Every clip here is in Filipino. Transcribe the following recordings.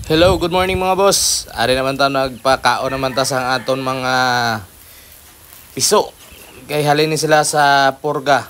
Hello, good morning mga boss. Ari naman ta nagpakaon naman ta sa aton mga piso. Kay halin ni sila sa purga.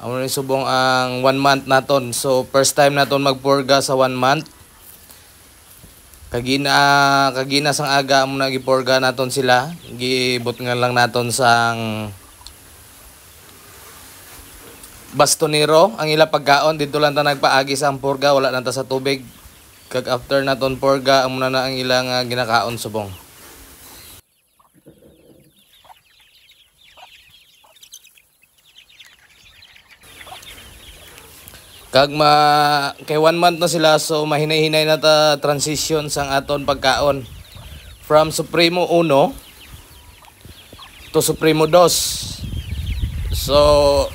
Amo ni subong ang 1 month naton. So first time naton magpurga sa 1 month. Kagina sang aga amo na gipurga naton sila. Gibot nga lang naton sang bastonero ang ila pagkaon dito lang ta nagpaagi sa purga, wala na ta sa tubig. Kag after naton purga amo na ang ilang ginakaon subong. Kay 1 month na sila, so mahinay-hinay na ta transition sang aton pagkaon from Supremo 1 to Supremo 2. So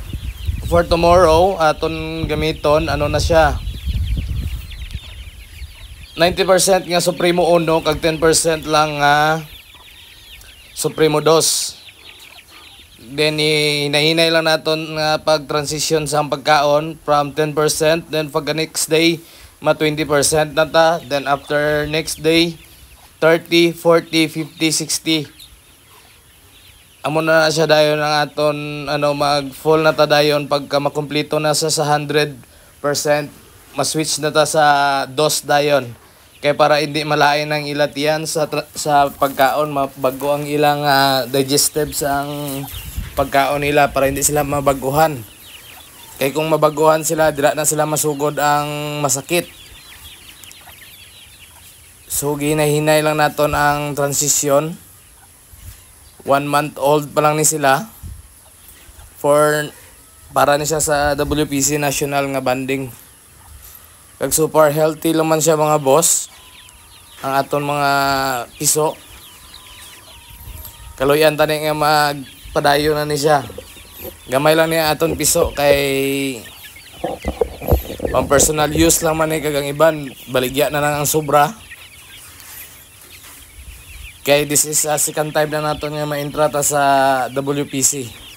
for tomorrow aton gamiton ano na siya, 90% nga Supremo 1 kag 10% lang nga Supremo 2. Then hinahinay lang naton nga pag-transition sa pagkaon from 10%, then pag next day ma 20% na ta, then after next day 30, 40, 50, 60. Amo na siya dayon ang aton mag full na ta dayon pagka makumpleto na sa 100%, ma-switch na ta sa dos dayon. Kaya para hindi malain ang ilat yan sa pagkaon, mabago ang ilang digestive sa pagkaon nila para hindi sila mabaguhan. Kaya kung mabaguhan sila, dira na sila masugod ang masakit. So ginahinay lang naton ang transition. 1 month old pa lang ni sila para ni siya sa WPC national nga banding. Kag super healthy lang man siya mga boss, ang aton mga piso. Kaluyan tani nga magpadayo na ni siya. Gamay lang niya aton piso kay pang personal use lang man ni kag ang iban baligya na lang ang sobra. Kay this is second time na naton nga ma-entra ta sa WPC.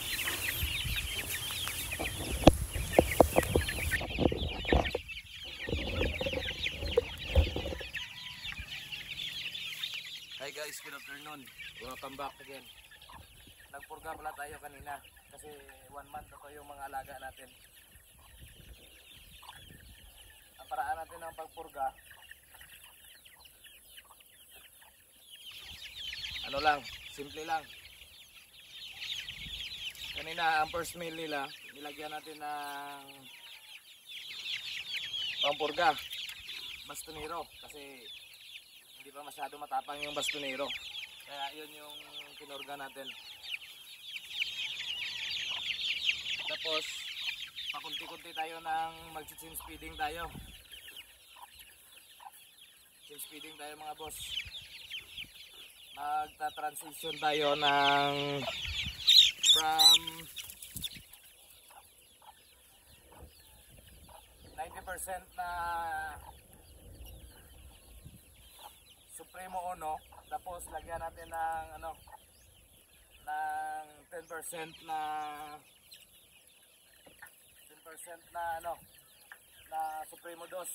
Hi guys, good afternoon. Welcome back again. Nagpurga pala tayo kanina kasi 1 month na to yung mga alaga natin. Ang paraan natin ng pagpurga, ano lang, simple lang. Kanina ang first meal nila, nilagyan natin ng pampurga, bastonero, kasi hindi pa masyado matapang yung bastonero. Kaya yun yung pinurga natin. Tapos pakunti-kunti tayo ng mag-chin speeding tayo. Chin speeding tayo mga boss. Magta-transition tayo ng from 90% na Supremo 1, tapos lagyan natin ng ng 10% na Supremo 2.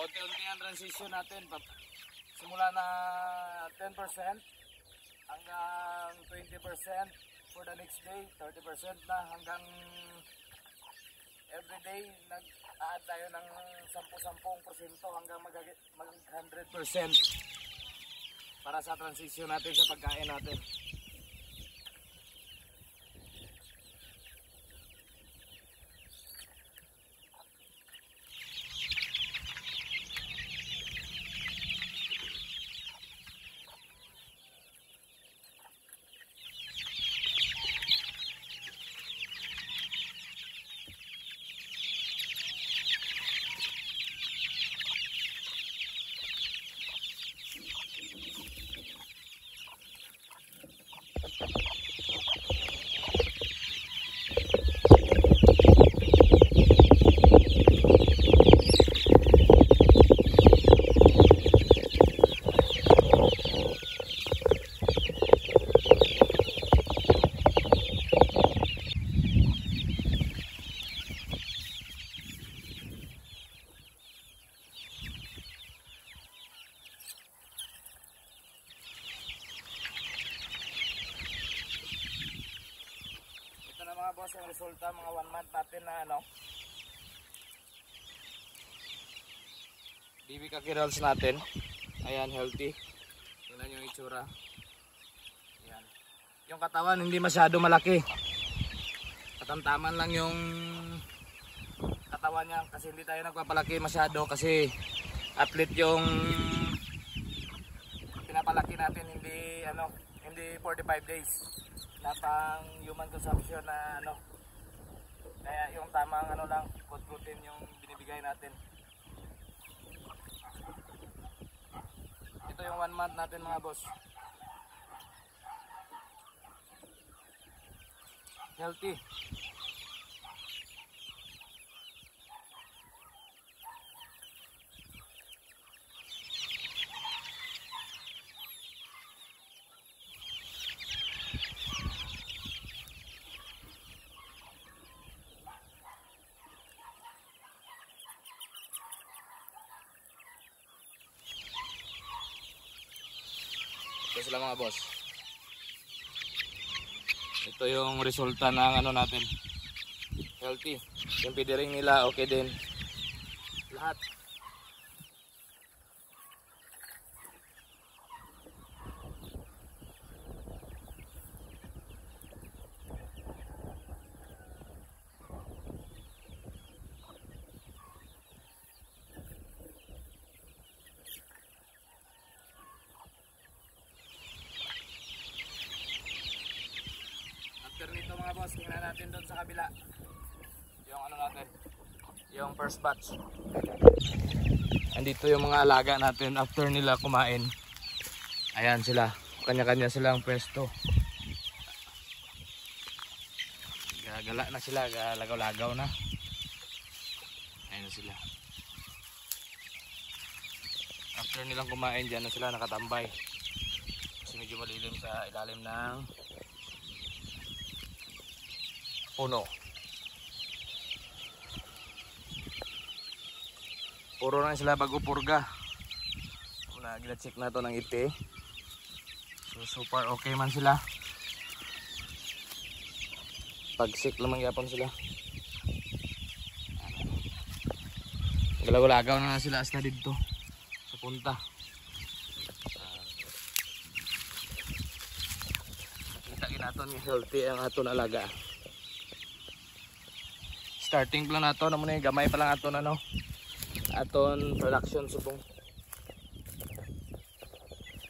Unti-unti ang transition natin. Simula na 10% hanggang 20% for the next day, 30% na hanggang everyday nag-add tayo ng 10% hanggang mag 100% para sa transition natin sa pagkain natin. boss yung resulta mga 1 month natin na ano. BB Khaki rolls natin. Ayan, healthy. Tingnan yung itsura. Ayan. Yung katawan hindi masyado malaki. Katamtaman lang yung katawan niya kasi hindi tayo nagpapalaki masyado kasi athlete yung pinapalaki natin, hindi ano, hindi 45 days na pang human consumption na ano. Kaya yung tamang ano lang, food protein yung binibigay natin. Ito yung 1 month natin mga boss. Healthy. Ito sila mga boss. Ito yung resulta ng ano natin. Healthy. Yung feedering nila okay din. Lahat. After nito mga boss, tingnan natin doon sa kabila. Yung ano natin, yung first batch. Andito yung mga alaga natin after nila kumain. Ayan sila, kanya-kanya silang pwesto. Gagala na sila, galagaw-lagaw na. Ayan na sila. After nilang kumain, dyan na sila nakatambay. Kasi medyo malilim sa ilalim ng puno. Puro na sila bago purga. Gina-check na to ng ite. So far okay man sila. Pag-sick lamang yapon sila. Galaw-lagaw na sila hasta dito sa punta. Kita naton nga healthy ang aton alaga. Starting plan nato na muna, gamay pa lang aton ano, aton production subong.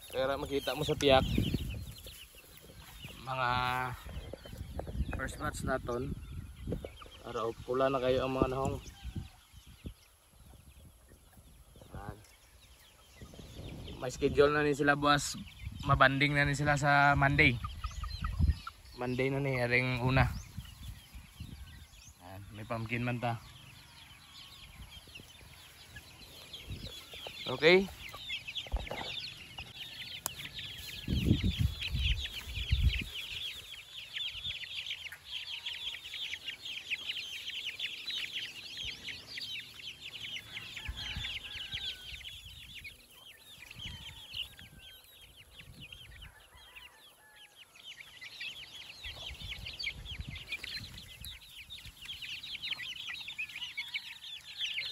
Kaya makita mo sa piyak mga first batch naton, araw pula na kayo ang mga nahong. May schedule na ni sila buwas, mabanding na ni sila sa Monday na ni aring una. May pumpkin man ta. Okay.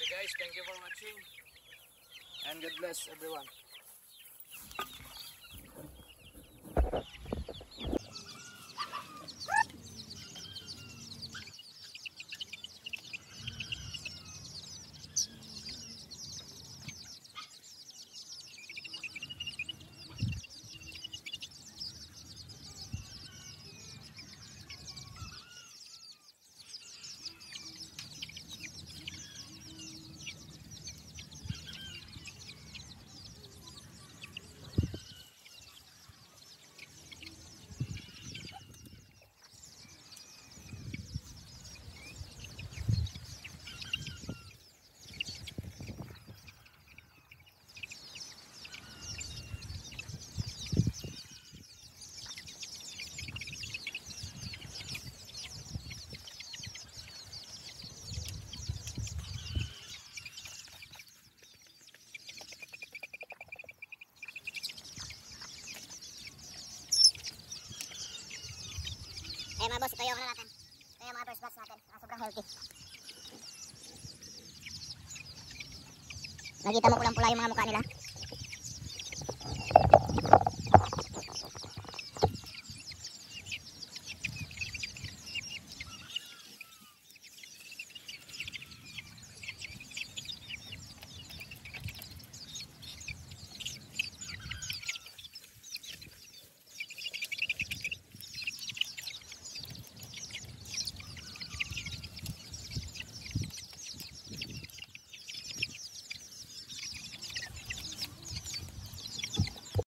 Guys, thank you for watching and God bless everyone. Mga boss, ito yung ano natin. Ito yung healthy. Nakita mo pulang-pula yung mga mukha nila.